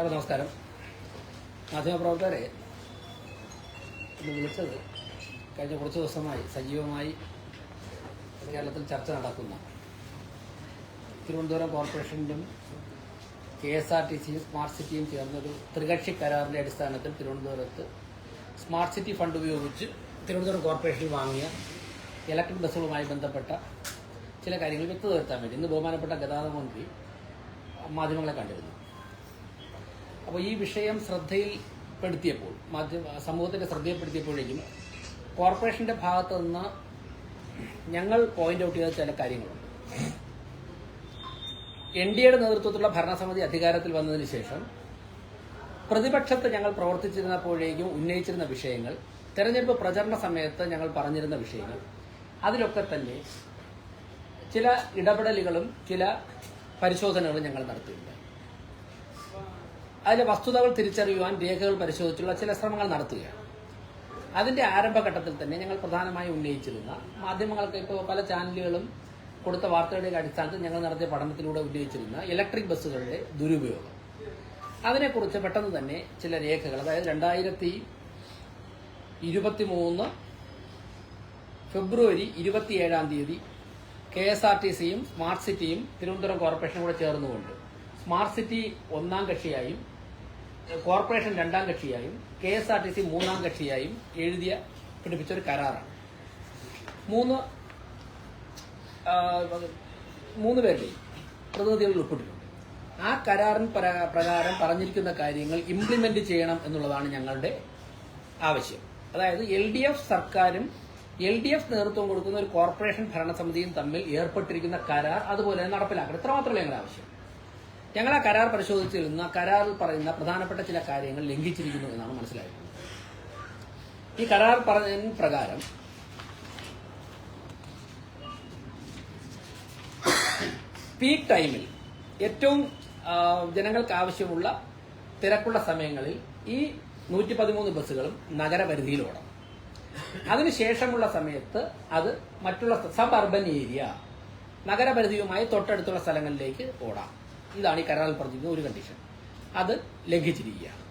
എല്ലാവർക്കും നമസ്കാരം. മാധ്യമപ്രവർത്തകരെ ഇന്ന് വിളിച്ചത് കഴിഞ്ഞ കുറച്ച് ദിവസമായി സജീവമായി കേരളത്തിൽ ചർച്ച നടക്കുന്ന തിരുവനന്തപുരം കോർപ്പറേഷനും KSRTCയും സ്മാർട്ട് സിറ്റിയും ചേർന്നൊരു ത്രികക്ഷി കരാറിൻ്റെ അടിസ്ഥാനത്തിൽ തിരുവനന്തപുരത്ത് സ്മാർട്ട് സിറ്റി ഫണ്ട് ഉപയോഗിച്ച് തിരുവനന്തപുരം കോർപ്പറേഷനിൽ വാങ്ങിയ ഇലക്ട്രിക് ബസ്സുകളുമായി ബന്ധപ്പെട്ട ചില കാര്യങ്ങൾ വ്യക്തത വരുത്താൻ വേണ്ടി ഇന്ന് ബഹുമാനപ്പെട്ട ഗതാഗത മന്ത്രി മാധ്യമങ്ങളെ കണ്ടിരുന്നു. അപ്പോൾ ഈ വിഷയം ശ്രദ്ധയിൽപ്പെടുത്തിയപ്പോൾ സമൂഹത്തിൻ്റെ ശ്രദ്ധയിൽപ്പെടുത്തിയപ്പോഴേക്കും കോർപ്പറേഷൻ്റെ ഭാഗത്തു നിന്ന് ഞങ്ങൾ പോയിന്റ് ഔട്ട് ചെയ്ത ചില കാര്യങ്ങളുണ്ട്. NDAയുടെ നേതൃത്വത്തിലുള്ള ഭരണസമിതി അധികാരത്തിൽ വന്നതിന് ശേഷം പ്രതിപക്ഷത്ത് ഞങ്ങൾ പ്രവർത്തിച്ചിരുന്നപ്പോഴേക്കും ഉന്നയിച്ചിരുന്ന വിഷയങ്ങൾ, തെരഞ്ഞെടുപ്പ് പ്രചരണ സമയത്ത് ഞങ്ങൾ പറഞ്ഞിരുന്ന വിഷയങ്ങൾ, അതിലൊക്കെ തന്നെ ചില ഇടപെടലുകളും ചില പരിശോധനകളും ഞങ്ങൾ നടത്തിയിട്ടുണ്ട്. അതിലെ വസ്തുതകൾ തിരിച്ചറിയുവാൻ രേഖകൾ പരിശോധിച്ചുള്ള ചില ശ്രമങ്ങൾ നടത്തുകയാണ്. അതിന്റെ ആരംഭഘട്ടത്തിൽ തന്നെ ഞങ്ങൾ പ്രധാനമായി ഉന്നയിച്ചിരുന്ന മാധ്യമങ്ങൾക്ക് ഇപ്പോൾ പല ചാനലുകളും കൊടുത്ത വാർത്തകളുടെ അടിസ്ഥാനത്തിൽ ഞങ്ങൾ നടത്തിയ പഠനത്തിലൂടെ ഉന്നയിച്ചിരുന്ന ഇലക്ട്രിക് ബസ്സുകളുടെ ദുരുപയോഗം, അതിനെക്കുറിച്ച് പെട്ടെന്ന് തന്നെ ചില രേഖകൾ, അതായത് 2023 ഫെബ്രുവരി 27 KSRTCയും സ്മാർട്ട് സിറ്റിയും തിരുവനന്തപുരം കോർപ്പറേഷനും കൂടെ ചേർന്നുകൊണ്ട് സ്മാർട്ട് സിറ്റി ഒന്നാം കക്ഷിയായും കോർപ്പറേഷൻ രണ്ടാം കക്ഷിയായും KSRTC മൂന്നാം കക്ഷിയായും പിടിപ്പിച്ചൊരു കരാറാണ്. മൂന്ന് പേരുടെയും പ്രതിനിധികൾ ഉൾപ്പെട്ടിട്ടുണ്ട്. ആ കരാറിന് പ്രകാരം പറഞ്ഞിരിക്കുന്ന കാര്യങ്ങൾ ഇംപ്ലിമെന്റ് ചെയ്യണം എന്നുള്ളതാണ് ഞങ്ങളുടെ ആവശ്യം. അതായത് LDF സർക്കാരും LDF നേതൃത്വം കൊടുക്കുന്ന ഒരു കോർപ്പറേഷൻ ഭരണസമിതിയും തമ്മിൽ ഏർപ്പെട്ടിരിക്കുന്ന കരാർ അതുപോലെ തന്നെ നടപ്പിലാക്കണം. ഇത്ര മാത്രമേ ഞങ്ങളുടെ ആവശ്യം. ഞങ്ങൾ ആ കരാർ പരിശോധിച്ചിരുന്ന കരാറിൽ പറയുന്ന പ്രധാനപ്പെട്ട ചില കാര്യങ്ങൾ ലംഘിച്ചിരിക്കുന്നു എന്നാണ് മനസ്സിലാക്കുന്നത്. ഈ കരാർ പറഞ്ഞ പ്രകാരം പീക്ക് ടൈമിൽ ഏറ്റവും ജനങ്ങൾക്ക് ആവശ്യമുള്ള തിരക്കുള്ള സമയങ്ങളിൽ ഈ 113 ബസ്സുകളും നഗരപരിധിയിൽ ഓടണം. അതിനുശേഷമുള്ള സമയത്ത് അത് മറ്റുള്ള സബ് അർബൻ ഏരിയ, നഗരപരിധിയുമായി തൊട്ടടുത്തുള്ള സ്ഥലങ്ങളിലേക്ക് ഓടാം. ഇതാണ് ഈ കരാറിൽ പറഞ്ഞിരിക്കുന്ന ഒരു കണ്ടീഷൻ. അത് ലംഘിച്ചിരിക്കുകയാണ്.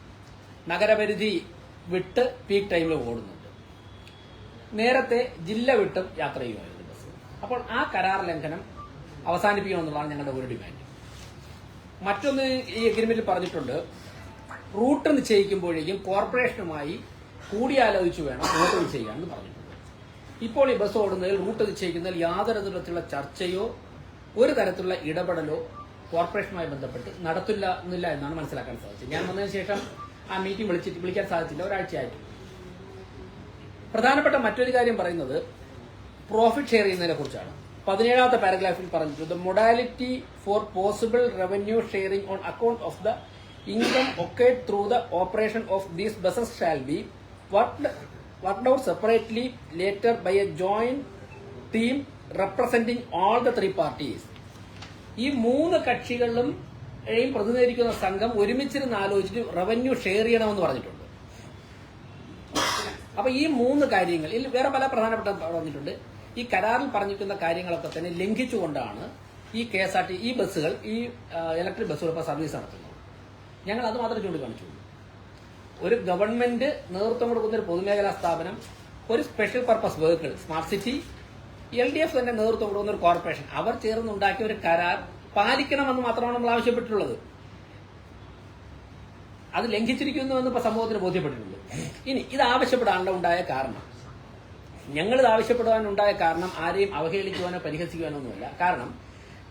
നഗരപരിധി വിട്ട് പീക്ക് ടൈമിൽ ഓടുന്നുണ്ട്. നേരത്തെ ജില്ല വിട്ടും യാത്ര ചെയ്യുമായിരുന്നു ബസ്. അപ്പോൾ ആ കരാർ ലംഘനം അവസാനിപ്പിക്കണമെന്നുള്ളതാണ് ഞങ്ങളുടെ ഒരു ഡിമാൻഡ്. മറ്റൊന്ന് ഈ എഗ്രിമെന്റിൽ പറഞ്ഞിട്ടുണ്ട്, റൂട്ട് നിശ്ചയിക്കുമ്പോഴേക്കും കോർപ്പറേഷനുമായി കൂടിയാലോചിച്ചു വേണം റൂട്ട് നിശ്ചയിക്കാമെന്ന് പറഞ്ഞിട്ടുണ്ട്. ഇപ്പോൾ ഈ ബസ് ഓടുന്നതിൽ റൂട്ട് നിശ്ചയിക്കുന്നതിൽ യാതൊരു തരത്തിലുള്ള ചർച്ചയോ ഒരു തരത്തിലുള്ള ഇടപെടലോ കോർപ്പറേഷനുമായി ബന്ധപ്പെട്ട് നടത്തുന്നില്ല എന്നാണ് മനസ്സിലാക്കാൻ സാധിച്ചത്. ഞാൻ വന്നതിന് ശേഷം ആ മീറ്റിംഗ് വിളിക്കാൻ സാധിച്ചില്ല, ഒരാഴ്ചയായിട്ട്. പ്രധാനപ്പെട്ട മറ്റൊരു കാര്യം പറയുന്നത് പ്രോഫിറ്റ് ഷെയർ ചെയ്യുന്നതിനെ കുറിച്ചാണ്. 17ാമത്തെ പാരഗ്രാഫിൽ പറഞ്ഞിട്ടുണ്ട്, modality for possible revenue sharing on account of the income accrued through the operation of these buses shall be worked out separately later by a joint team representing all the three parties. ഈ മൂന്ന് കക്ഷികളും പ്രതിനിധീകരിക്കുന്ന സംഘം ഒരുമിച്ചിരുന്ന് ആലോചിച്ചിട്ട് revenue share ചെയ്യണമെന്ന് പറഞ്ഞിട്ടുണ്ട്. അപ്പൊ ഈ മൂന്ന് കാര്യങ്ങൾ വേറെ പല പ്രധാനപ്പെട്ട പറഞ്ഞിട്ടുണ്ട്. ഈ കരാറിൽ പറഞ്ഞിരിക്കുന്ന കാര്യങ്ങളൊക്കെ തന്നെ ലംഘിച്ചുകൊണ്ടാണ് ഈ KSRT ഈ ബസ്സുകൾ, ഈ ഇലക്ട്രിക് ബസ്സുകൾ ഇപ്പോൾ സർവീസ് നടത്തുന്നത്. ഞങ്ങൾ അത് മാത്രമേ ചൂണ്ടിക്കാണിച്ചു. ഒരു ഗവൺമെന്റ് നേതൃത്വം കൊടുക്കുന്ന ഒരു പൊതുമേഖലാ സ്ഥാപനം, ഒരു special purpose vehicle smart city, LDF തന്നെ നേതൃത്വം കൊടുക്കുന്ന ഒരു കോർപ്പറേഷൻ, അവർ ചേർന്നുണ്ടാക്കിയ ഒരു കരാർ പാലിക്കണമെന്ന് മാത്രമാണ് നമ്മൾ ആവശ്യപ്പെട്ടിട്ടുള്ളത്. അത് ലംഘിച്ചിരിക്കുന്നുവെന്ന് ഇപ്പൊ സമൂഹത്തിന് ബോധ്യപ്പെട്ടിട്ടുണ്ട്. ഇനി ഇത് ആവശ്യപ്പെടാനുള്ള ഉണ്ടായ കാരണം, ഞങ്ങളിത് ആവശ്യപ്പെടാനുണ്ടായ കാരണം ആരെയും അവഹേളിക്കുവാനോ പരിഹസിക്കുവാനോ ഒന്നുമല്ല. കാരണം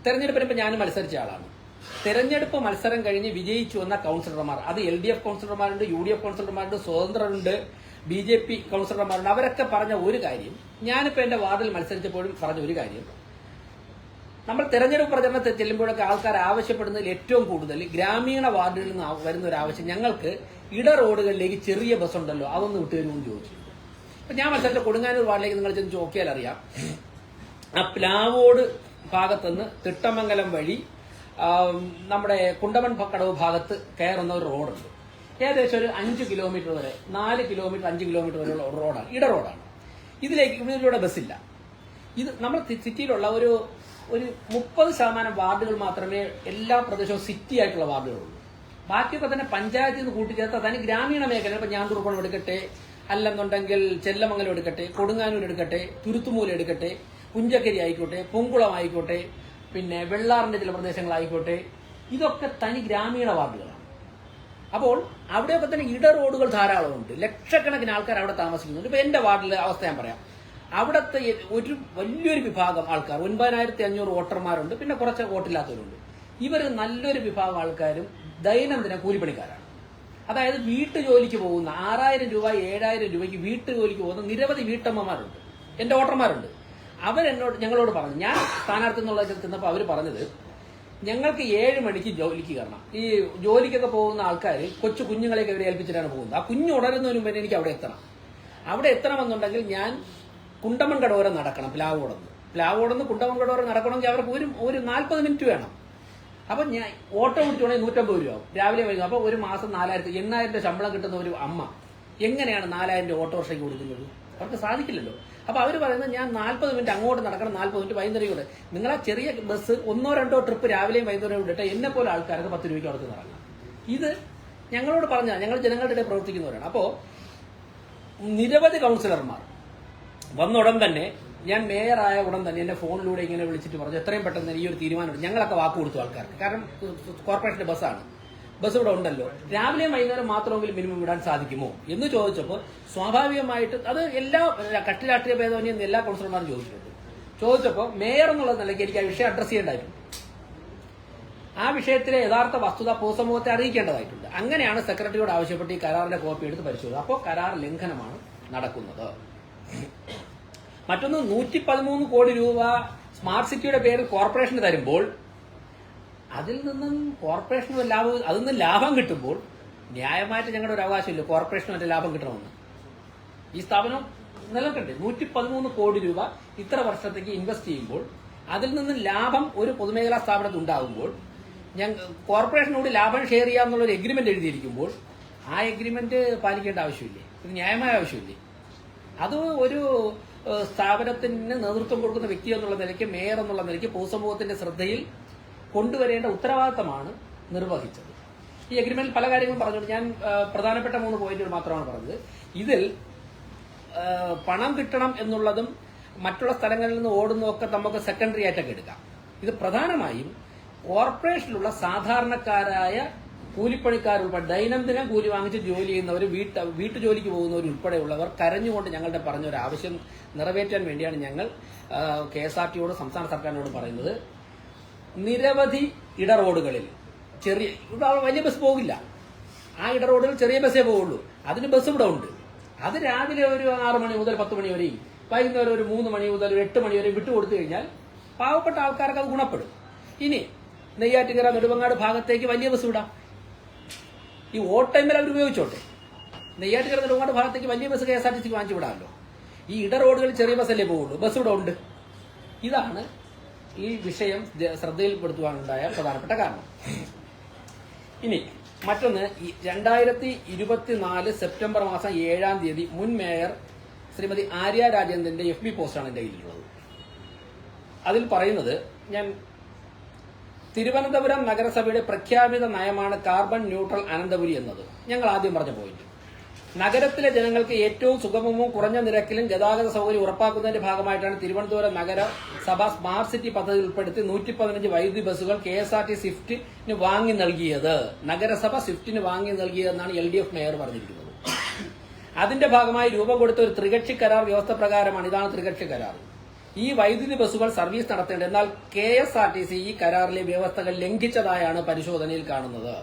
തെരഞ്ഞെടുപ്പിന് ഇപ്പൊ ഞാൻ മത്സരിച്ച ആളാണ്. തെരഞ്ഞെടുപ്പ് മത്സരം കഴിഞ്ഞ് വിജയിച്ചു വന്ന കൌൺസിലർമാർ, അത് LDF കൌൺസിലർമാരുണ്ട്, UDF കൌൺസിലർമാരുണ്ട്, സ്വതന്ത്രരുണ്ട്, BJP കൌൺസിലർമാരുണ്ട്. അവരൊക്കെ പറഞ്ഞ ഒരു കാര്യം, ഞാനിപ്പോ എന്റെ വാർഡിൽ മത്സരിച്ചപ്പോഴും പറഞ്ഞ ഒരു കാര്യം, നമ്മൾ തെരഞ്ഞെടുപ്പ് പ്രചരണത്തിൽ ചെല്ലുമ്പോഴൊക്കെ ആൾക്കാർ ആവശ്യപ്പെടുന്നതിൽ ഏറ്റവും കൂടുതൽ ഗ്രാമീണ വാർഡുകളിൽ നിന്ന് വരുന്ന ഒരു ആവശ്യം, ഞങ്ങൾക്ക് ഇട റോഡുകളിലേക്ക് ചെറിയ ബസ് ഉണ്ടല്ലോ അതൊന്ന് വിട്ടുതരുമെന്ന് ചോദിച്ചു. അപ്പൊ ഞാൻ മത്സരിച്ച കൊടുങ്ങാനൂർ വാർഡിലേക്ക് നിങ്ങൾ ചെന്ന് നോക്കിയാൽ അറിയാം, ആ പ്ലാവോട് ഭാഗത്തുനിന്ന് തിട്ടമംഗലം വഴി നമ്മുടെ കുണ്ടമൺ കടവ് ഭാഗത്ത് കയറുന്ന ഒരു റോഡുണ്ട്. ഏകദേശം ഒരു 5 കിലോമീറ്റർ വരെ, 4 കിലോമീറ്റർ 5 കിലോമീറ്റർ വരെയുള്ള റോഡാണ്, ഇട റോഡാണ്. ഇതിലൂടെ ബസ്സില്ല. ഇത് നമ്മുടെ സിറ്റിയിലുള്ള ഒരു 30% വാർഡുകൾ മാത്രമേ എല്ലാ പ്രദേശവും സിറ്റി ആയിട്ടുള്ള വാർഡുകളുള്ളൂ. ബാക്കിയൊക്കെ തന്നെ പഞ്ചായത്തിൽ നിന്ന് കൂട്ടിച്ചേർത്ത് തന്നെ ഗ്രാമീണ മേഖല ഇപ്പൊ ഞാണ്ടൂർക്കുളം എടുക്കട്ടെ, അല്ലെന്നുണ്ടെങ്കിൽ ചെല്ലമംഗലം എടുക്കട്ടെ, കൊടുങ്ങാനൂർ എടുക്കട്ടെ, തുരുത്തുമൂല എടുക്കട്ടെ, പുഞ്ചക്കരി ആയിക്കോട്ടെ, പൊങ്കുളം ആയിക്കോട്ടെ, പിന്നെ വെള്ളാറിന്റെ ചില പ്രദേശങ്ങളായിക്കോട്ടെ, ഇതൊക്കെ തനി ഗ്രാമീണ വാർഡുകളാണ്. അപ്പോൾ അവിടെയൊക്കെ തന്നെ ഇട റോഡുകൾ ധാരാളമുണ്ട്. ലക്ഷക്കണക്കിന് ആൾക്കാർ അവിടെ താമസിക്കുന്നുണ്ട്. ഇപ്പൊ എന്റെ വാർഡിലെ അവസ്ഥ ഞാൻ പറയാം. അവിടുത്തെ ഒരു വലിയൊരു വിഭാഗം ആൾക്കാർ 9500 വോട്ടർമാരുണ്ട്, പിന്നെ കുറച്ച് വോട്ടില്ലാത്തവരുണ്ട്. ഇവർ നല്ലൊരു വിഭാഗം ആൾക്കാരും ദൈനംദിന കൂലിപ്പണിക്കാരാണ്. അതായത് വീട്ടുജോലിക്ക് പോകുന്ന 6000 രൂപ 7000 രൂപയ്ക്ക് വീട്ടുജോലിക്ക് പോകുന്ന നിരവധി വീട്ടമ്മമാരുണ്ട്, എന്റെ വോട്ടർമാരുണ്ട്. ഞങ്ങളോട് പറഞ്ഞു, ഞാൻ സ്ഥാനാർത്ഥി എന്നുള്ള ചെന്നപ്പോൾ അവർ പറഞ്ഞത്, ഞങ്ങൾക്ക് 7 മണിക്ക് ജോലിക്ക് കയറണം. ഈ ജോലിക്കൊക്കെ പോകുന്ന ആൾക്കാർ കൊച്ചു കുഞ്ഞുങ്ങളെയൊക്കെ ഇവരെ ഏൽപ്പിച്ചിട്ടാണ് പോകുന്നത്. ആ കുഞ്ഞ് ഉണരുന്നതിന് മുമ്പ് എനിക്ക് അവിടെ എത്തണം. അവിടെ എത്തണമെന്നുണ്ടെങ്കിൽ ഞാൻ കുണ്ടമൺ കടവരെ നടക്കണം. പ്ലാവോടന്ന് കുണ്ടമൺ കടവരെ നടക്കണമെങ്കിൽ അവർക്ക് ഒരു 40 മിനിറ്റ് വേണം. അപ്പൊ ഞാൻ ഓട്ടോ പിടിച്ചുകൊണ്ടെങ്കിൽ 150 രൂപ ആവും, രാവിലെ വൈകും. അപ്പൊ ഒരു മാസം 8,000 ശമ്പളം കിട്ടുന്ന ഒരു അമ്മ എങ്ങനെയാണ് 4000 ഓട്ടോറിക്ഷയ്ക്ക് കൊടുക്കുന്നത്? അവർക്ക് സാധിക്കില്ലല്ലോ. അപ്പൊ അവർ പറയുന്നത്, ഞാൻ 40 മിനിറ്റ് അങ്ങോട്ട് നടക്കണം, 40 മിനിറ്റ് വൈകുന്നേരം കൂടെ. നിങ്ങൾ ആ ചെറിയ ബസ് 1-2 ട്രിപ്പ് രാവിലെയും വൈകുന്നേരം വിട്ടിട്ട് എന്നെ പോലെ ആൾക്കാർക്ക് 10 രൂപയ്ക്ക് അവിടുന്ന് ഇറങ്ങാം. ഇത് ഞങ്ങളോട് പറഞ്ഞാൽ, ഞങ്ങൾ ജനങ്ങളുടെ ഇടയിൽ പ്രവർത്തിക്കുന്നവരാണ്. അപ്പോ നിരവധി കൗൺസിലർമാർ വന്ന ഉടൻ തന്നെ, ഞാൻ മേയറായ ഉടൻ തന്നെ എന്റെ ഫോണിലൂടെ ഇങ്ങനെ വിളിച്ചിട്ട് പറഞ്ഞു, എത്രയും പെട്ടെന്ന് ഈ ഒരു തീരുമാനമുണ്ട്. ഞങ്ങളൊക്കെ വാക്ക് കൊടുത്തു ആൾക്കാർക്ക്. കാരണം കോർപ്പറേഷന്റെ ബസ്സാണ്, ബസ് ഇവിടെ ഉണ്ടല്ലോ, രാവിലെയും വൈകുന്നേരം മാത്രമെങ്കിലും മിനിമം വിടാൻ സാധിക്കുമോ എന്ന് ചോദിച്ചപ്പോൾ സ്വാഭാവികമായിട്ട് അത് എല്ലാ കക്ഷി രാഷ്ട്രീയ ഭേദമന്യം എല്ലാ കൗൺസിലർമാരും ചോദിച്ചപ്പോൾ മേയർ എന്നുള്ള നിലയ്ക്ക് എനിക്ക് ആ വിഷയം അഡ്രസ് ചെയ്യേണ്ടതായിട്ടുണ്ട്. ആ വിഷയത്തിലെ യഥാർത്ഥ വസ്തുത പൊതുസമൂഹത്തെ അറിയിക്കേണ്ടതായിട്ടുണ്ട്. അങ്ങനെയാണ് സെക്രട്ടറിയോട് ആവശ്യപ്പെട്ട് ഈ കരാറിന്റെ കോപ്പി എടുത്ത് പരിശോധിച്ചത്. അപ്പോൾ കരാർ ലംഘനമാണ് നടക്കുന്നത്. മറ്റൊന്ന്, 113 കോടി രൂപ സ്മാർട്ട് സിറ്റിയുടെ പേരിൽ കോർപ്പറേഷന് തരുമ്പോൾ അതിൽ നിന്നും കോർപ്പറേഷന് ലാഭം കിട്ടുമ്പോൾ ന്യായമായിട്ട് ഞങ്ങളുടെ ഒരു അവകാശമില്ല കോർപ്പറേഷന് മറ്റേ ലാഭം കിട്ടണമെന്ന്. ഈ സ്ഥാപനം നിലനിൽക്കട്ടെ. 113 കോടി രൂപ ഇത്ര വർഷത്തേക്ക് ഇൻവെസ്റ്റ് ചെയ്യുമ്പോൾ അതിൽ നിന്നും ലാഭം ഒരു പൊതുമേഖലാ സ്ഥാപനത്തിൽ ഉണ്ടാകുമ്പോൾ കോർപ്പറേഷനോട് ലാഭം ഷെയർ ചെയ്യാമെന്നുള്ളൊരു എഗ്രിമെന്റ് എഴുതിയിരിക്കുമ്പോൾ ആ എഗ്രിമെന്റ് പാലിക്കേണ്ട ആവശ്യമില്ലേ? ഇത് ന്യായമായ ആവശ്യമില്ലേ? അത് ഒരു സ്ഥാപനത്തിന് നേതൃത്വം കൊടുക്കുന്ന വ്യക്തി എന്നുള്ള നിലയ്ക്ക്, മേയർ എന്നുള്ള നിലയ്ക്ക് പൊതുസമൂഹത്തിന്റെ ശ്രദ്ധയിൽ കൊണ്ടുവരേണ്ട ഉത്തരവാദിത്തമാണ് നിർവഹിച്ചത്. ഈ അഗ്രിമെന്റിൽ പല കാര്യങ്ങളും പറഞ്ഞുകൊണ്ട് ഞാൻ പ്രധാനപ്പെട്ട 3 പോയിന്റുകൾ മാത്രമാണ് പറഞ്ഞത്. ഇതിൽ പണം കിട്ടണം എന്നുള്ളതും മറ്റുള്ള സ്ഥലങ്ങളിൽ നിന്ന് ഓടുന്നതൊക്കെ നമുക്ക് സെക്കൻഡറി ആയിട്ടൊക്കെ എടുക്കാം. ഇത് പ്രധാനമായും കോർപ്പറേഷനിലുള്ള സാധാരണക്കാരായ കൂലിപ്പണിക്കാരുൾപ്പെടെ ദൈനംദിന കൂലി വാങ്ങിച്ച് ജോലി ചെയ്യുന്നവർ, വീട്ടുജോലിക്ക് പോകുന്നവർ ഉൾപ്പെടെയുള്ളവർ കരഞ്ഞുകൊണ്ട് ഞങ്ങളുടെ പറഞ്ഞ ഒരു ആവശ്യം നിറവേറ്റാൻ വേണ്ടിയാണ് ഞങ്ങൾ KSRTയോട്, സംസ്ഥാന സർക്കാരിനോട് പറയുന്നത്. നിരവധി ഇടറോഡുകളിൽ വലിയ ബസ് പോകില്ല. ആ ഇടറോഡുകൾ ചെറിയ ബസ്സേ പോവുള്ളൂ. അതിന് ബസ് ഇവിടെ ഉണ്ട്. അത് രാവിലെ ഒരു 6 മണി മുതൽ 10 മണി വരെയും വൈകുന്നേരം ഒരു 3 മണി മുതൽ 8 മണി വരെയും വിട്ടുകൊടുത്തു കഴിഞ്ഞാൽ പാവപ്പെട്ട ആൾക്കാർക്ക് അത് ഗുണപ്പെടും. ഇനി നെയ്യാറ്റിൻകര, നെടുമങ്ങാട് ഭാഗത്തേക്ക് വലിയ ബസ് വിടാം. ഈ വോട്ട് ടൈമിൽ അവർ ഉപയോഗിച്ചോട്ടെ. നെയ്യാറ്റിൻകര, നെടുമങ്ങാട് ഭാഗത്തേക്ക് വലിയ ബസ് KSRTC വാങ്ങിച്ചു വിടാമല്ലോ. ഈ ഇടറോഡുകളിൽ ചെറിയ ബസ്സല്ലേ പോവുള്ളൂ, ബസ് ഇവിടെ ഉണ്ട്. ഇതാണ് ഈ വിഷയം ശ്രദ്ധയിൽപ്പെടുത്തുവാനുണ്ടായ പ്രധാനപ്പെട്ട കാരണം. ഇനി മറ്റൊന്ന്, 2024 സെപ്റ്റംബർ മാസം 7-ാം തീയതി മുൻ മേയർ ശ്രീമതി ആര്യ രാജേന്ദ്രന്റെ FB പോസ്റ്റാണ് എന്റെ കയ്യിലുള്ളത്. അതിൽ പറയുന്നത്, ഞാൻ തിരുവനന്തപുരം നഗരസഭയുടെ പ്രഖ്യാപിത നയമാണ് കാർബൺ ന്യൂട്രൽ അനന്തപുരി എന്നത്. ഞങ്ങൾ ആദ്യം പറഞ്ഞ പോയിന്റ്, നഗരത്തിലെ ജനങ്ങൾക്ക് ഏറ്റവും സുഗമവും കുറഞ്ഞ നിരക്കിലും ഗതാഗത സൗകര്യം ഉറപ്പാക്കുന്നതിന്റെ ഭാഗമായിട്ടാണ് തിരുവനന്തപുരം നഗരസഭ സ്മാർട്ട് സിറ്റി പദ്ധതി ഉൾപ്പെടുത്തി 115 വൈദ്യുതി ബസ്സുകൾ KSRT സ്വിഫ്റ്റിന് വാങ്ങി നൽകിയത്. നഗരസഭ സ്വിഫ്റ്റിന് വാങ്ങി നൽകിയതെന്നാണ് LDF മേയർ പറഞ്ഞിരിക്കുന്നത്. അതിന്റെ ഭാഗമായി രൂപം കൊടുത്ത ഒരു ത്രികക്ഷി കരാർ വ്യവസ്ഥ പ്രകാരമാണ്, ഇതാണ് ത്രികക്ഷി കരാർ, ഈ വൈദ്യുതി ബസ്സുകൾ സർവീസ് നടത്തേണ്ടത്. എന്നാൽ KSRTC ഈ കരാറിലെ വ്യവസ്ഥകൾ ലംഘിച്ചതായാണ് പരിശോധനയിൽ കാണുന്നത്.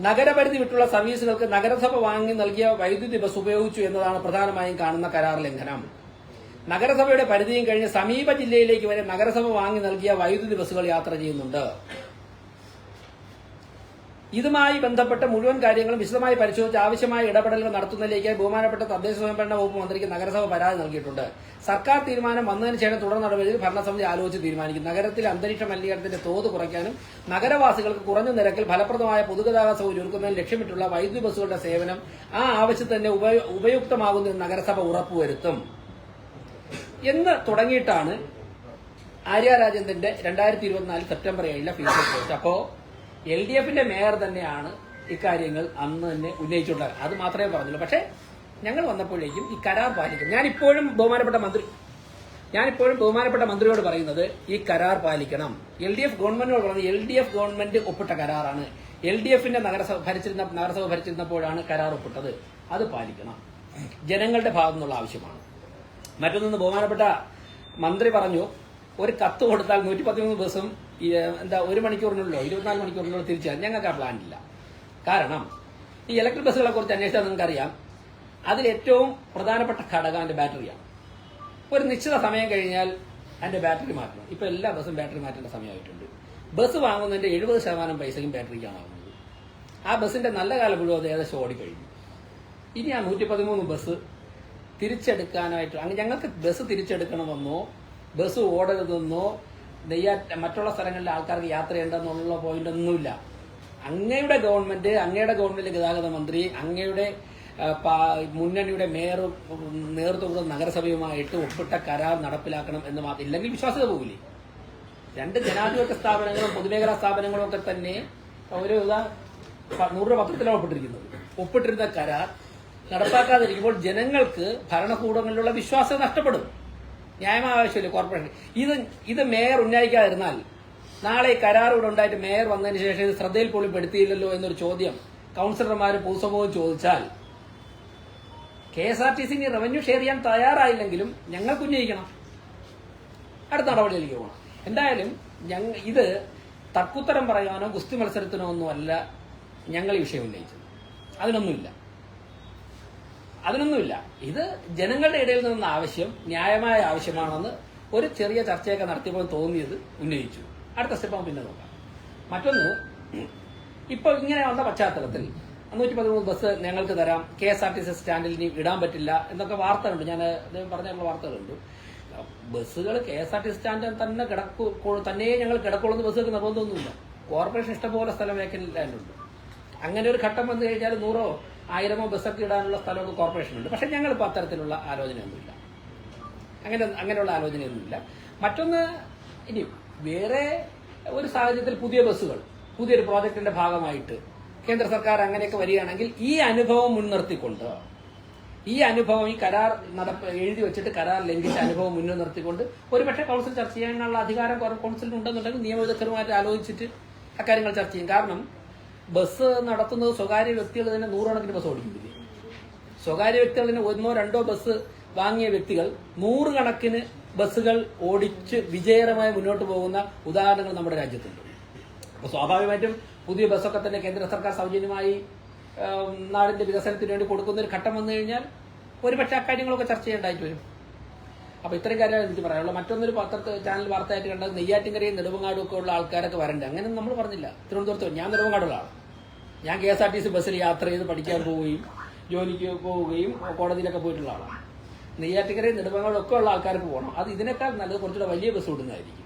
നഗരപരിധി വിട്ടുള്ള സർവീസുകൾക്ക് നഗരസഭ വാങ്ങി നൽകിയ വൈദ്യുതി ബസ് ഉപയോഗിച്ചു എന്നതാണ് പ്രധാനമായും കാണുന്ന കരാർ ലംഘനം. നഗരസഭയുടെ പരിധിയും കഴിഞ്ഞ് സമീപ ജില്ലയിലേക്ക് വരെ നഗരസഭ വാങ്ങി നൽകിയ വൈദ്യുതി ബസ്സുകൾ യാത്ര ചെയ്യുന്നുണ്ട്. ഇതുമായി ബന്ധപ്പെട്ട മുഴുവൻ കാര്യങ്ങളും വിശദമായി പരിശോധിച്ച് ആവശ്യമായ ഇടപെടലുകൾ നടത്തുന്നതിലേക്ക് ബഹുമാനപ്പെട്ട തദ്ദേശ സ്വയംഭരണ വകുപ്പ് മന്ത്രിക്ക് നഗരസഭ പരാതി നൽകിയിട്ടുണ്ട്. സർക്കാർ തീരുമാനം വന്നതിന് ശേഷം തുടർ നടപടിയിൽ ഭരണസമിതി ആലോചിച്ച് തീരുമാനിക്കും. നഗരത്തിലെ അന്തരീക്ഷ മലിനീകരണത്തിന്റെ തോത് കുറയ്ക്കാനും നഗരവാസികൾക്ക് കുറഞ്ഞ നിരക്കിൽ ഫലപ്രദമായ പൊതുഗതാഗത സൗകര്യം ഒരുക്കുന്നതിന് ലക്ഷ്യമിട്ടുള്ള വൈദ്യുതി ബസ്സുകളുടെ സേവനം ആ ആവശ്യത്തിന് തന്നെ ഉപയുക്തമാകുന്നതിന് നഗരസഭ ഉറപ്പുവരുത്തും എന്ന് തുടങ്ങിയിട്ടാണ് ആര്യ രാജേന്ദ്രന്റെ 2024 സെപ്റ്റംബർ 7 ഫേസ്ബുക്ക് പോസ്റ്റ്. അപ്പോ LDF-ന്റെ മേയർ തന്നെയാണ് ഇക്കാര്യങ്ങൾ അന്ന് തന്നെ ഉന്നയിച്ചുകൊണ്ടത്. അത് മാത്രമേ പറഞ്ഞുള്ളൂ. പക്ഷേ ഞങ്ങൾ വന്നപ്പോഴേക്കും ഈ കരാർ പാലിക്കും. ഞാനിപ്പോഴും ബഹുമാനപ്പെട്ട മന്ത്രിയോട് പറയുന്നത് ഈ കരാർ പാലിക്കണം. LDF ഗവൺമെന്റിനോട് പറയുന്നത് LDF ഗവൺമെന്റ് ഒപ്പിട്ട കരാറാണ്. LDF-ന്റെ നഗരസഭ ഭരിച്ചിരുന്നപ്പോഴാണ് കരാർ ഒപ്പിട്ടത്. അത് പാലിക്കണം. ജനങ്ങളുടെ ഭാഗത്തു നിന്നുള്ള ആവശ്യമാണ്. മറ്റൊന്ന് ബഹുമാനപ്പെട്ട മന്ത്രി പറഞ്ഞു, ഒരു കത്ത് കൊടുത്താൽ 113 ബസ്സും 1 മണിക്കൂറിനുള്ളിലോ 24 മണിക്കൂറിനുള്ളിലോ തിരിച്ചാൽ. ഞങ്ങൾക്ക് ആ പ്ലാൻ ഇല്ല. കാരണം ഈ ഇലക്ട്രിക് ബസ്സുകളെ കുറിച്ച് അന്വേഷിച്ചാൽ നിങ്ങൾക്കറിയാം, അതിൽ ഏറ്റവും പ്രധാനപ്പെട്ട ഘടകം അതിന്റെ ബാറ്ററിയാണ്. ഒരു നിശ്ചിത സമയം കഴിഞ്ഞാൽ അതിന്റെ ബാറ്ററി മാറ്റണം. ഇപ്പൊ എല്ലാ ബസ്സും ബാറ്ററി മാറ്റേണ്ട സമയമായിട്ടുണ്ട്. ബസ് വാങ്ങുന്നതിന്റെ 70% പൈസയും ബാറ്ററിക്കാണ് ആവുന്നത്. ആ ബസ്സിന്റെ നല്ല കാലം മുഴുവൻ ഏകദേശം ഓടിക്കഴിഞ്ഞു. ഇനി ആ 113 ബസ് തിരിച്ചെടുക്കാനായിട്ട് ഞങ്ങൾക്ക് ബസ് തിരിച്ചെടുക്കണമെന്നോ ബസ് ഓടരുതെന്നോ മറ്റുള്ള സ്ഥലങ്ങളിലെ ആൾക്കാർക്ക് യാത്ര ചെയ്യേണ്ടെന്നുള്ള പോയിന്റ് ഒന്നുമില്ല. അങ്ങയുടെ ഗവൺമെന്റ് ഗതാഗത മന്ത്രി, അങ്ങയുടെ മുന്നണിയുടെ മേയർ നേതൃത്വം നഗരസഭയുമായിട്ട് ഒപ്പിട്ട കരാർ നടപ്പിലാക്കണം എന്ന് മാത്രം. ഇല്ലെങ്കിൽ വിശ്വാസ്യത പോകില്ലേ? 2 ജനാധിപത്യ സ്ഥാപനങ്ങളും പൊതുമേഖലാ സ്ഥാപനങ്ങളും ഒക്കെ തന്നെ ഒരു 100 പത്രത്തിലാണ് ഒപ്പിട്ടിരുന്ന കരാർ നടപ്പാക്കാതിരിക്കുമ്പോൾ ജനങ്ങൾക്ക് ഭരണകൂടങ്ങളിലുള്ള വിശ്വാസം നഷ്ടപ്പെടും. ന്യായമായ ആവശ്യമില്ല കോർപ്പറേഷൻ. ഇത് മേയർ ഉന്നയിക്കാതിരുന്നാൽ നാളെ കരാർ ഇവിടെ ഉണ്ടായിട്ട് മേയർ വന്നതിന് ശേഷം ഇത് ശ്രദ്ധയിൽ പോലും പെടുത്തിയില്ലല്ലോ എന്നൊരു ചോദ്യം കൌൺസിലർമാരും പൊതുസമൂഹവും ചോദിച്ചാൽ KSRTC റവന്യൂ ഷെയർ ചെയ്യാൻ തയ്യാറായില്ലെങ്കിലും ഞങ്ങൾക്ക് ഉന്നയിക്കണം. അടുത്ത നടപടിയിലേക്ക് പോകണം. എന്തായാലും ഇത് തർക്കുത്തരം പറയാനോ ഗുസ്തി മത്സരത്തിനോ ഒന്നുമല്ല ഞങ്ങൾ ഈ വിഷയം ഉന്നയിച്ചത്. അതിനൊന്നുമില്ല. ഇത് ജനങ്ങളുടെ ഇടയിൽ നിന്ന ആവശ്യം ന്യായമായ ആവശ്യമാണെന്ന് ഒരു ചെറിയ ചർച്ചയൊക്കെ നടത്തിയപ്പോൾ തോന്നിയത് ഉന്നയിച്ചു. അടുത്ത സ്റ്റെപ്പ് പിന്നെ നോക്കാം. മറ്റൊന്ന്, ഇപ്പോൾ ഇങ്ങനെ വന്ന പശ്ചാത്തലത്തിൽ 113 ബസ് ഞങ്ങൾക്ക് തരാം, KSRTC സ്റ്റാൻഡിൽ ഇനി ഇടാൻ പറ്റില്ല എന്നൊക്കെ വാർത്തകളുണ്ട്. ഞാൻ പറഞ്ഞ വാർത്തകളുണ്ട്. ബസ്സുകൾ KSRTC സ്റ്റാൻഡിൽ തന്നെ ഞങ്ങൾ കിടക്കുള്ളൂ. ബസ്സുകൾക്ക് നിർബന്ധമൊന്നുമില്ല. കോർപ്പറേഷൻ ഇഷ്ടംപോലെ സ്ഥലം വേക്കൻറ്റ് ലാൻഡുണ്ട്. അങ്ങനെ ഒരു ഘട്ടം വന്നു കഴിഞ്ഞാൽ 100 1000 ബസ്സൊക്കെ ഇടാനുള്ള സ്ഥലമൊക്കെ കോർപ്പറേഷനുണ്ട്. പക്ഷെ ഞങ്ങളിപ്പോൾ അത്തരത്തിലുള്ള ആലോചനയൊന്നുമില്ല. അങ്ങനെയുള്ള ആലോചനയൊന്നുമില്ല. മറ്റൊന്ന്, ഇനി വേറെ ഒരു സാഹചര്യത്തിൽ പുതിയൊരു പ്രോജക്ടിന്റെ ഭാഗമായിട്ട് കേന്ദ്ര സർക്കാർ അങ്ങനെയൊക്കെ വരികയാണെങ്കിൽ ഈ അനുഭവം മുൻനിർത്തിക്കൊണ്ട് ഈ കരാർ എഴുതി വെച്ചിട്ട് കരാർ ലംഘിച്ച അനുഭവം മുന്നിൽ നിർത്തിക്കൊണ്ട് ഒരുപക്ഷെ കൗൺസിൽ ചർച്ച ചെയ്യാനുള്ള അധികാരം കൗൺസിലിനുണ്ടെന്നുണ്ടെങ്കിൽ നിയമവിദഗ്ധരുമായിട്ട് ആലോചിച്ചിട്ട് അക്കാര്യങ്ങൾ ചർച്ച ചെയ്യും. കാരണം ബസ് നടത്തുന്നത് സ്വകാര്യ വ്യക്തികൾ തന്നെ 100 കണക്കിന് ബസ് ഓടിക്കുന്നില്ലേ? സ്വകാര്യ വ്യക്തികൾ തന്നെ 1 2 ബസ് വാങ്ങിയ വ്യക്തികൾ 100 കണക്കിന് ബസ്സുകൾ ഓടിച്ച് വിജയകരമായി മുന്നോട്ട് പോകുന്ന ഉദാഹരണങ്ങൾ നമ്മുടെ രാജ്യത്തുണ്ട്. അപ്പോൾ സ്വാഭാവികമായിട്ടും പുതിയ ബസ്സൊക്കെ തന്നെ കേന്ദ്ര സർക്കാർ സൗജന്യമായി നാടിന്റെ വികസനത്തിന് വേണ്ടി കൊടുക്കുന്ന ഒരു ഘട്ടം വന്നു കഴിഞ്ഞാൽ ഒരുപക്ഷെ അക്കാര്യങ്ങളൊക്കെ ചർച്ച ചെയ്യേണ്ടതായിട്ട് വരും. അപ്പൊ ഇത്രയും കാര്യമാണ് എനിക്ക് പറയാനുള്ളത്. മറ്റൊന്നൊരു ചാനൽ വാർത്തയായിട്ട് കണ്ടത് നെയ്യാറ്റിൻകരയും നെടുമങ്ങാടും ഒക്കെ ഉള്ള ആൾക്കാരൊക്കെ വരണ്ടേ. അങ്ങനെ നമ്മൾ പറഞ്ഞില്ല. തിരുവനന്തപുരത്ത് ഞാൻ നെടുമങ്ങാടുള്ള ആളാണ്. ഞാൻ KSRTC ബസ്സിൽ യാത്ര ചെയ്ത് പഠിക്കാൻ പോവുകയും ജോലിക്ക് പോവുകയും കോടതിയിലൊക്കെ പോയിട്ടുള്ള ആളാണ്. നെയ്യാറ്റിൻകരയും നെടുമങ്ങാടും ഒക്കെ ഉള്ള ആൾക്കാർക്ക് പോകണം. അത് ഇതിനേക്കാൾ നല്ലത് കുറച്ചുകൂടെ വലിയ ബസ് ഓടുന്നതായിരിക്കും,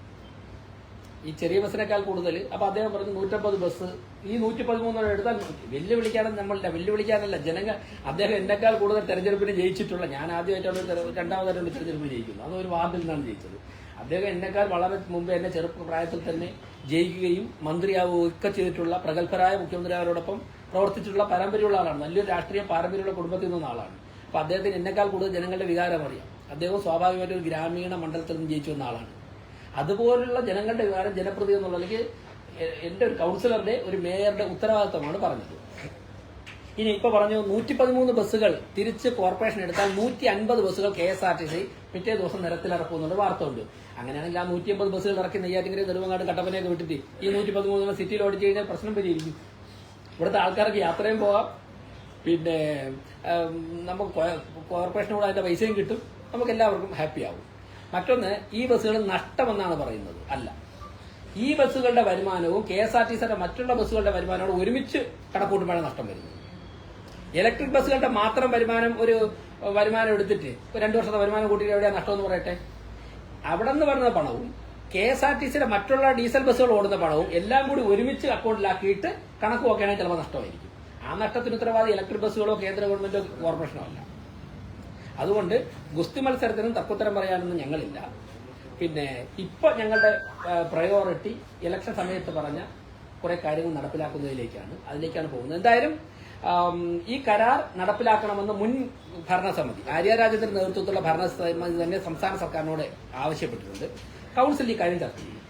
ഈ ചെറിയ ബസ്സിനേക്കാൾ കൂടുതൽ. അപ്പൊ അദ്ദേഹം പറഞ്ഞു 150 ബസ്, ഈ 113 എടുത്താൽ വെല്ലുവിളിക്കാനല്ല ജനങ്ങൾ. അദ്ദേഹം എന്നെക്കാൾ കൂടുതൽ തെരഞ്ഞെടുപ്പിന് ജയിച്ചിട്ടുള്ള, ഞാൻ ആദ്യമായിട്ടാണ് 2ാമതായിട്ടാണ് തെരഞ്ഞെടുപ്പ് ജയിക്കുന്നത്. അത് ഒരു വാർഡിൽ നിന്നാണ് ജയിച്ചത്. അദ്ദേഹം എന്നെക്കാൾ വളരെ മുമ്പ് എന്നെ ചെറുപ്രായത്തിൽ തന്നെ ജയിക്കുകയും മന്ത്രിയാവുകയും ഒക്കെ ചെയ്തിട്ടുള്ള പ്രഗത്ഭരായ മുഖ്യമന്ത്രിമാരോടൊപ്പം പ്രവർത്തിച്ചിട്ടുള്ള പാരമ്പര്യമുള്ള ആളാണ്. നല്ലൊരു രാഷ്ട്രീയ പാരമ്പര്യമുള്ള കുടുംബത്തിൽ നിന്ന ആളാണ്. അപ്പൊ അദ്ദേഹത്തിന് എന്നെക്കാൾ കൂടുതൽ ജനങ്ങളുടെ വികാരം അറിയാം. അദ്ദേഹം സ്വാഭാവികമായിട്ട് ഒരു ഗ്രാമീണ മണ്ഡലത്തിൽ നിന്ന് ജയിച്ചു വന്ന ആളാണ്. അതുപോലുള്ള ജനങ്ങളുടെ വികാരം ജനപ്രതി എന്നുള്ള അല്ലെങ്കിൽ എന്റെ ഒരു കൗൺസിലറുടെ ഒരു മേയറുടെ ഉത്തരവാദിത്തമാണ് പറഞ്ഞത്. ഇനി ഇപ്പൊ പറഞ്ഞു 113 ബസ്സുകൾ തിരിച്ച് കോർപ്പറേഷൻ എടുത്താൽ 150 ബസ്സുകൾ KSRTC പിറ്റേ ദിവസം നിരത്തിലിറക്കുമെന്നുള്ള വാർത്ത ഉണ്ട്. അങ്ങനെയാണെങ്കിൽ ആ 150 ബസ്സുകൾ ഇറക്കി നെയ്യാറ്റിൻകര, നെടുമങ്ങാട്, കട്ടപ്പനയൊക്കെ വിട്ടിട്ട് ഈ 113 സിറ്റിയിൽ ഓടിച്ചു കഴിഞ്ഞാൽ പ്രശ്നം പരിഹരിക്കും. ഇവിടുത്തെ ആൾക്കാർക്ക് യാത്രയും പോകാം, പിന്നെ നമുക്ക് കോർപ്പറേഷനോട് അതിന്റെ പൈസയും കിട്ടും, നമുക്ക് എല്ലാവർക്കും ഹാപ്പി ആവും. മറ്റൊന്ന്, ഈ ബസ്സുകൾ നഷ്ടമെന്നാണ് പറയുന്നത്. അല്ല, ഈ ബസ്സുകളുടെ വരുമാനവും KSRTCയുടെ മറ്റുള്ള ബസ്സുകളുടെ വരുമാനവും ഒരുമിച്ച് കണക്കൂട്ടുമ്പോഴാണ് നഷ്ടം വരുന്നത്. ഇലക്ട്രിക് ബസ്സുകളുടെ മാത്രം വരുമാനം എടുത്തിട്ട് 2 വർഷത്തെ വരുമാനം കൂട്ടിയിട്ട് എവിടെയാണ് നഷ്ടമെന്ന് പറയട്ടെ? അവിടെ നിന്ന് വരുന്ന പണവും KSRTCയുടെ മറ്റുള്ള ഡീസൽ ബസ്സുകൾ ഓടുന്ന പണവും എല്ലാം കൂടി ഒരുമിച്ച് അക്കൗണ്ടിലാക്കിയിട്ട് കണക്ക് നോക്കുകയാണെങ്കിൽ ചിലപ്പോൾ നഷ്ടമായിരിക്കും. ആ നഷ്ടത്തിന് ഉത്തരവാദി ഇലക്ട്രിക് ബസ്സുകളോ കേന്ദ്ര ഗവൺമെന്റോ കോർപ്പറേഷനോ അല്ല. അതുകൊണ്ട് ഗുസ്തി മത്സരത്തിനും തർക്കുത്തരം പറയാനൊന്നും ഞങ്ങളില്ല. പിന്നെ ഇപ്പൊ ഞങ്ങളുടെ പ്രയോറിറ്റി ഇലക്ഷൻ സമയത്ത് പറഞ്ഞ കുറെ കാര്യങ്ങൾ നടപ്പിലാക്കുന്നതിലേക്കാണ്, അതിലേക്കാണ് പോകുന്നത്. എന്തായാലും ഈ കരാർ നടപ്പിലാക്കണമെന്ന് മുൻ ഭരണസമിതി ആര്യ രാജേന്ദ്രന്റെ നേതൃത്വത്തിലുള്ള ഭരണസമിതി തന്നെ സംസ്ഥാന സർക്കാരിനോട് ആവശ്യപ്പെട്ടിട്ടുണ്ട്. കൗൺസിൽ ഈ കാര്യം ചർച്ച ചെയ്യും.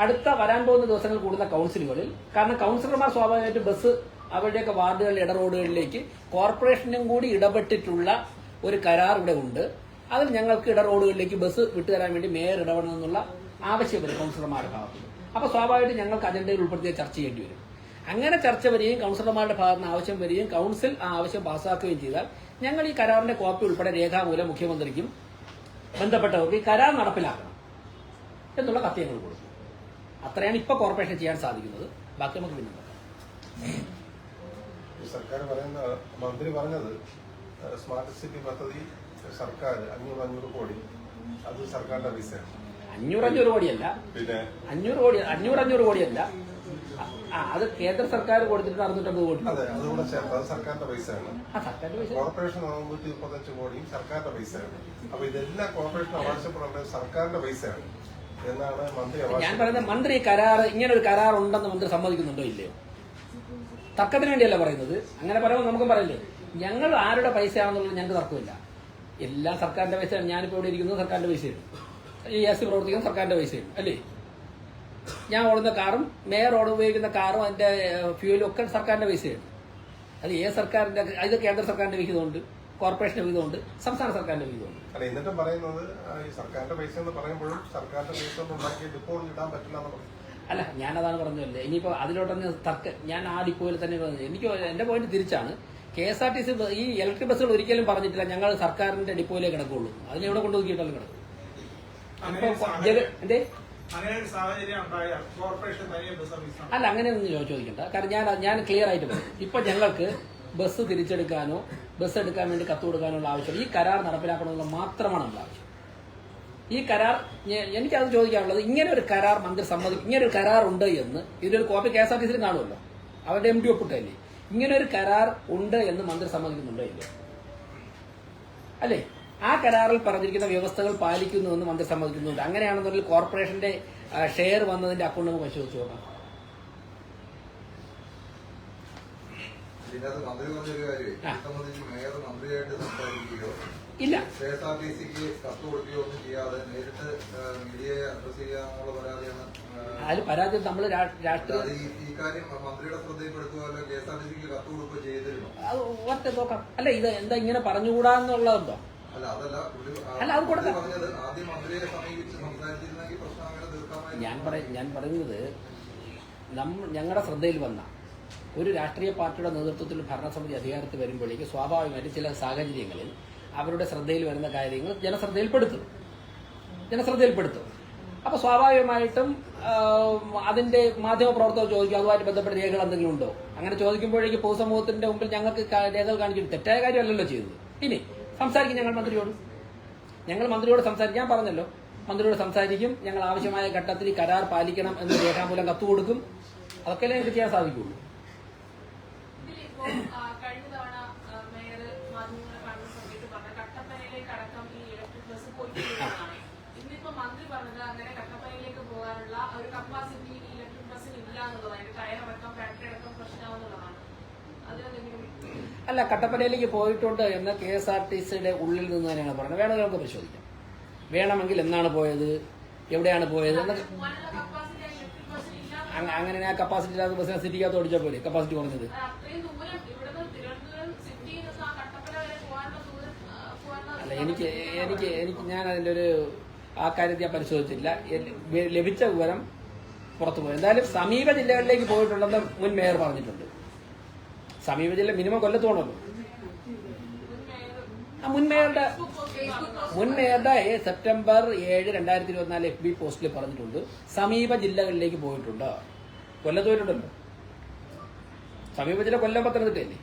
അടുത്ത വരാൻ പോകുന്ന ദിവസങ്ങൾ കൂടുന്ന കൗൺസിലുകളിൽ, കാരണം കൗൺസിലർമാർ സ്വാഭാവികമായിട്ട് ബസ് അവരുടെയൊക്കെ വാർഡുകളിൽ ഇടറോഡുകളിലേക്ക് കോർപ്പറേഷനും കൂടി ഇടപെട്ടിട്ടുള്ള ഒരു കരാർ ഇവിടെ ഉണ്ട്. അതിൽ ഞങ്ങൾക്ക് ഇടറോഡുകളിലേക്ക് ബസ് വിട്ടുതരാൻ വേണ്ടി മേയർ ഇടപെടണമെന്നുള്ള ആവശ്യം വരും കൗൺസിലർമാരുടെ ഭാഗത്ത്. അപ്പോൾ സ്വാഭാവികമായിട്ട് ഞങ്ങൾക്ക് അജണ്ടയിൽ ഉൾപ്പെടുത്തിയ ചർച്ച ചെയ്യേണ്ടി വരും. അങ്ങനെ ചർച്ച വരികയും കൗൺസിലർമാരുടെ ഭാഗത്ത് നിന്ന് ആവശ്യം വരികയും കൗൺസിൽ ആ ആവശ്യം പാസ്സാക്കുകയും ചെയ്താൽ ഞങ്ങൾ ഈ കരാറിന്റെ കോപ്പി ഉൾപ്പെടെ രേഖാമൂലം മുഖ്യമന്ത്രിക്കും ബന്ധപ്പെട്ടവർക്ക് ഈ കരാർ നടപ്പിലാക്കണം എന്നുള്ള കത്ത് ഞങ്ങൾ കൊടുക്കും. അത്രയാണ് ഇപ്പോൾ കോർപ്പറേഷൻ ചെയ്യാൻ സാധിക്കുന്നത്. ബാക്കി നമുക്ക് പിന്നെ സർക്കാർ പറയുന്ന മന്ത്രി പറഞ്ഞത് സ്മാർട്ട് സിറ്റി പദ്ധതി സർക്കാർ 500 കോടി അത് സർക്കാരിന്റെ പൈസയാണ്. 500 കോടിയല്ല, പിന്നെ 500 കോടിയല്ല, അത് കേന്ദ്ര സർക്കാർ കൊടുത്തിട്ട് 650 കോടി. അതെ, അതുകൂടെ ചേർത്ത് അത് സർക്കാരിന്റെ പൈസയാണ്. സർക്കാരിന്റെ പൈസ കോർപ്പറേഷൻ 435 കോടിയും സർക്കാരിന്റെ പൈസയാണ്. അപ്പൊ ഇതെല്ലാം കോർപ്പറേഷൻ അവകാശപ്പെടുന്നത് സർക്കാരിന്റെ പൈസയാണ് എന്നാണ് മന്ത്രി. ഞാൻ പറയുന്നത് മന്ത്രി കരാർ ഇങ്ങനെ ഒരു കരാർ ഉണ്ടെന്ന് മന്ത്രി സമ്മതിക്കുന്നുണ്ടോ ഇല്ലയോ? തർക്കത്തിന് വേണ്ടിയല്ല പറയുന്നത്. അങ്ങനെ പറയുമ്പോൾ നമുക്കും പറയില്ലേ, ഞങ്ങൾ ആരുടെ പൈസയാണെന്നുള്ളത് ഞങ്ങൾക്ക് തർക്കമില്ല. എല്ലാം സർക്കാരിന്റെ പൈസയാണ്. ഞാനിപ്പോൾ ഇവിടെ ഇരിക്കുന്നത് സർക്കാരിന്റെ പൈസയാണ്, ഈ എസ് പ്രവർത്തിക്കുന്നത് സർക്കാരിന്റെ പൈസയാണ് അല്ലേ? ഞാൻ ഓടുന്ന കാറും മേയർ ഉപയോഗിക്കുന്ന കാറും അതിന്റെ ഫ്യൂലും ഒക്കെ സർക്കാരിന്റെ പൈസയാണ്. അത് ഏത് സർക്കാരിന്റെ? ഇത് കേന്ദ്ര സർക്കാരിന്റെ വിഹിതമുണ്ട്, കോർപ്പറേഷന്റെ വിഹിതമുണ്ട്, സംസ്ഥാന സർക്കാരിന്റെ വിഹിതമുണ്ട്. അല്ല, എന്നിട്ടും പറയുന്നത് ഈ സർക്കാരിന്റെ പൈസ എന്ന് പറയുമ്പോഴും സർക്കാരിന്റെ പൈസ ഒന്നും ഉണ്ടാക്കിയ ഡിപ്പോയിൽ ഇടാൻ പറ്റില്ല എന്ന് പറയും. അല്ല, ഞാനതാണ് പറഞ്ഞല്ലേ. ഇനിയിപ്പോ അതിലോട്ടൊന്ന് ഞാൻ ആ ഡിപ്പോയിൽ തന്നെ എനിക്ക് എന്റെ പോയിന്റ് തിരിച്ചാണ്. KSRTC ഈ ഇലക്ട്രിക് ബസ്സുകൾ ഒരിക്കലും പറഞ്ഞിട്ടില്ല ഞങ്ങൾ സർക്കാരിന്റെ ഡിപ്പോയിലേക്ക് കിടക്കുള്ളൂ. അതിനെവിടെ കൊണ്ടുപോക്കിയിട്ടല്ലോ കിടക്കും. അല്ല, അങ്ങനെയൊന്നും ചോദിക്കണ്ട. കാരണം ഞാൻ ക്ലിയർ ആയിട്ട് പറയും. ഇപ്പൊ ഞങ്ങൾക്ക് ബസ് തിരിച്ചെടുക്കാനോ ബസ് എടുക്കാൻ വേണ്ടി കത്ത് കൊടുക്കാനുള്ള ആവശ്യം ഈ കരാർ നടപ്പിലാക്കണമെന്നുള്ള മാത്രമാണ് നമ്മുടെ ആവശ്യം. ഈ കരാർ എനിക്കത് ചോദിക്കാനുള്ളത്, ഇങ്ങനെ ഒരു കരാർ മന്ത്രി സമ്മതിക്കും, ഇങ്ങനെ ഒരു കരാർ ഉണ്ട് എന്ന് ഇതിലൊരു കോപ്പി KSRTC കാണുമല്ലോ, അവരുടെ MD ഒപ്പിട്ടല്ലേ. ഇങ്ങനെ ഒരു കരാർ ഉണ്ട് എന്ന് മന്ത്രി സമ്മതിക്കുന്നുണ്ടോ ഇല്ല അല്ലേ? ആ കരാറിൽ പറഞ്ഞിരിക്കുന്ന വ്യവസ്ഥകൾ പാലിക്കുന്നുവെന്ന് മന്ത്രി സമ്മതിക്കുന്നുണ്ട്. അങ്ങനെയാണെന്നുണ്ടെങ്കിൽ കോർപ്പറേഷന്റെ ഷെയർ വന്നതിന്റെ അക്കൗണ്ട് നമുക്ക് പരിശോധിച്ച് നോക്കാം. ഇല്ല, അതിൽ പരാതി നമ്മൾ രാഷ്ട്രീയ അത് ഒറ്റ നോക്കാം. അല്ല, ഇത് എന്താ ഇങ്ങനെ പറഞ്ഞുകൂടാന്നുള്ളതുണ്ടോ? അല്ല, അത് കൊടുക്കാം. ഞാൻ പറയുന്നത് ഞങ്ങളുടെ ശ്രദ്ധയിൽ വന്ന ഒരു രാഷ്ട്രീയ പാർട്ടിയുടെ നേതൃത്വത്തിൽ ഭരണസമിതി അധികാരത്തിൽ വരുമ്പോഴേക്ക് സ്വാഭാവികമായിട്ട് ചില സാഹചര്യങ്ങളിൽ അവരുടെ ശ്രദ്ധയിൽ വരുന്ന കാര്യങ്ങൾ ജനശ്രദ്ധയിൽപ്പെടുത്തും. അപ്പൊ സ്വാഭാവികമായിട്ടും അതിന്റെ മാധ്യമപ്രവർത്തകർ ചോദിക്കും അതുമായിട്ട് ബന്ധപ്പെട്ട രേഖകൾ എന്തെങ്കിലും ഉണ്ടോ. അങ്ങനെ ചോദിക്കുമ്പോഴേക്ക് പൊതുസമൂഹത്തിന്റെ മുമ്പിൽ ഞങ്ങൾക്ക് രേഖകൾ കാണിക്കും. തെറ്റായ കാര്യമല്ലല്ലോ ചെയ്തത്. ഇനി സംസാരിക്കും ഞങ്ങൾ മന്ത്രിയോട് സംസാരിക്കും. ഞാൻ പറഞ്ഞല്ലോ, മന്ത്രിയോട് സംസാരിക്കും. ഞങ്ങൾ ആവശ്യമായ ഘട്ടത്തിൽ ഈ കരാർ പാലിക്കണം എന്ന് രേഖാമൂലം കത്ത് കൊടുക്കും. അതൊക്കെയല്ലേ ഞങ്ങൾക്ക് ചെയ്യാൻ സാധിക്കുള്ളൂ. അല്ല, കട്ടപ്പനയിലേക്ക് പോയിട്ടുണ്ട് എന്ന് KSRTCയുടെ ഉള്ളിൽ നിന്ന് തന്നെയാണ് പറഞ്ഞത്. വേണമെങ്കിൽ നമുക്ക് പരിശോധിക്കാം. വേണമെങ്കിൽ എന്നാണ് പോയത്, എവിടെയാണ് പോയത് എന്നൊക്കെ. അങ്ങനെ ആ കപ്പാസിറ്റി ഇല്ലാത്ത ബസ്സിനെ സിറ്റിക്കകത്ത് ഓടിച്ചാൽ പോലെ കപ്പാസിറ്റി കുറഞ്ഞത്. അല്ല, എനിക്ക് ഞാൻ അതിന്റെ ഒരു ആ കാര്യത്തെ ഞാൻ പരിശോധിച്ചില്ല. ലഭിച്ച വിവരം പുറത്തുപോയി. എന്തായാലും സമീപ ജില്ലകളിലേക്ക് പോയിട്ടുണ്ടെന്ന് മുൻ മേയർ പറഞ്ഞിട്ടുണ്ട്. സമീപ ജില്ല മിനിമം കൊല്ലത്ത് പോകണമല്ലോ. മുൻ മേയറുടെ സെപ്റ്റംബർ 7, 2024 FB പോസ്റ്റിൽ പറഞ്ഞിട്ടുണ്ട് സമീപ ജില്ലകളിലേക്ക് പോയിട്ടുണ്ട്. കൊല്ലത്ത് പോയിട്ടുണ്ടല്ലോ. സമീപ ജില്ല കൊല്ലം, പത്തനംതിട്ടയല്ലേ?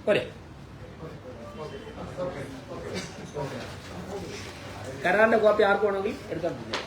പോരെ? കരാറിന്റെ കോപ്പി ആർക്ക് വേണമെങ്കിൽ എടുക്കാൻ പറ്റില്ല.